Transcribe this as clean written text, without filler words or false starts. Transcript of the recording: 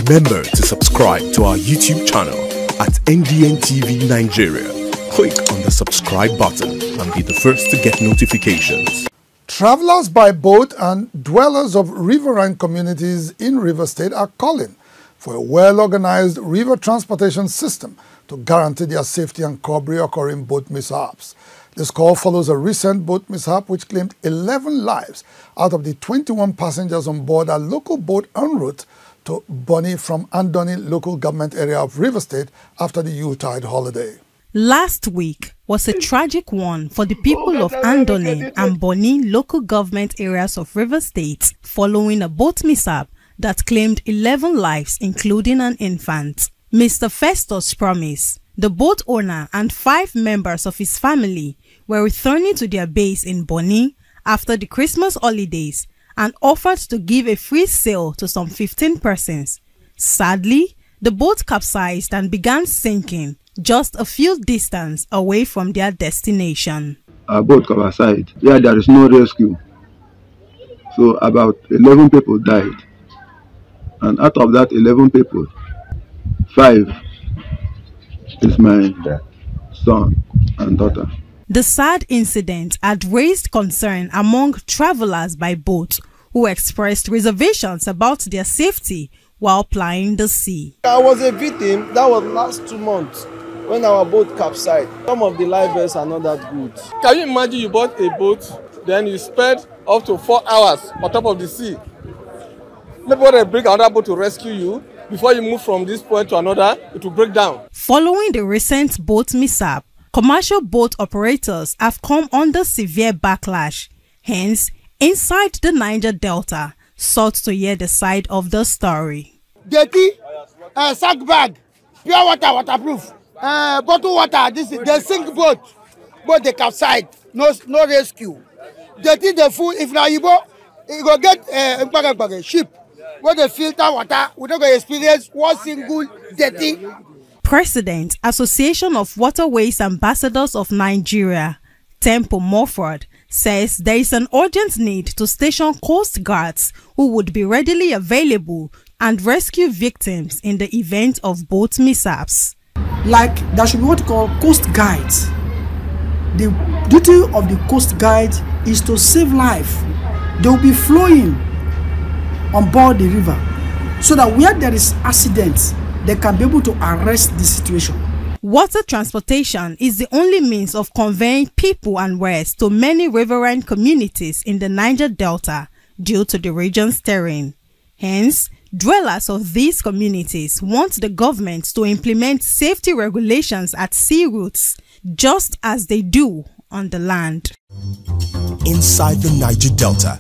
Remember to subscribe to our YouTube channel at NDN TV Nigeria. Click on the subscribe button and be the first to get notifications. Travelers by boat and dwellers of riverine communities in Rivers State are calling for a well-organized river transportation system to guarantee their safety and curb recurring boat mishaps. This call follows a recent boat mishap which claimed 11 lives out of the 21 passengers on board a local boat en route to Bonny from Andoni local government area of Rivers State after the Yuletide holiday. Last week was a tragic one for the people of Andoni and Bonny local government areas of Rivers State following a boat mishap that claimed 11 lives, including an infant. Mr. Festus promised the boat owner and 5 members of his family were returning to their base in Bonny after the Christmas holidays and offered to give a free sail to some 15 persons. Sadly, the boat capsized and began sinking just a few distance away from their destination. Our boat capsized. Yeah, there is no rescue. So about 11 people died. And out of that 11 people, 5 is my son and daughter. The sad incident had raised concern among travelers by boat who expressed reservations about their safety while plying the sea. I was a victim. That was last 2 months when our boat capsized. Some of the life vests are not that good. Can you imagine you bought a boat, then you spent up to 4 hours on top of the sea? Maybe when they bring another boat to rescue you, before you move from this point to another, it will break down. Following the recent boat mishap, commercial boat operators have come under severe backlash. Hence, inside the Niger Delta, sought to hear the side of the story. Dirty, sack bag, pure water, waterproof, bottled water. This is the sink boat, but they capsized. No rescue. Dirty the food. If now you go get ship. When they filter water, we're not going to experience one single dirty. President, Association of Waterways Ambassadors of Nigeria, Temple Morford, says there is an urgent need to station coast guards who would be readily available and rescue victims in the event of boat mishaps. Like there should be what you call coast guides. The duty of the coast guide is to save life. They will be flowing on board the river so that where there is accidents, they can be able to arrest the situation. Water transportation is the only means of conveying people and wares to many riverine communities in the Niger Delta due to the region's terrain. Hence, dwellers of these communities want the government to implement safety regulations at sea routes, just as they do on the land. Inside the Niger Delta,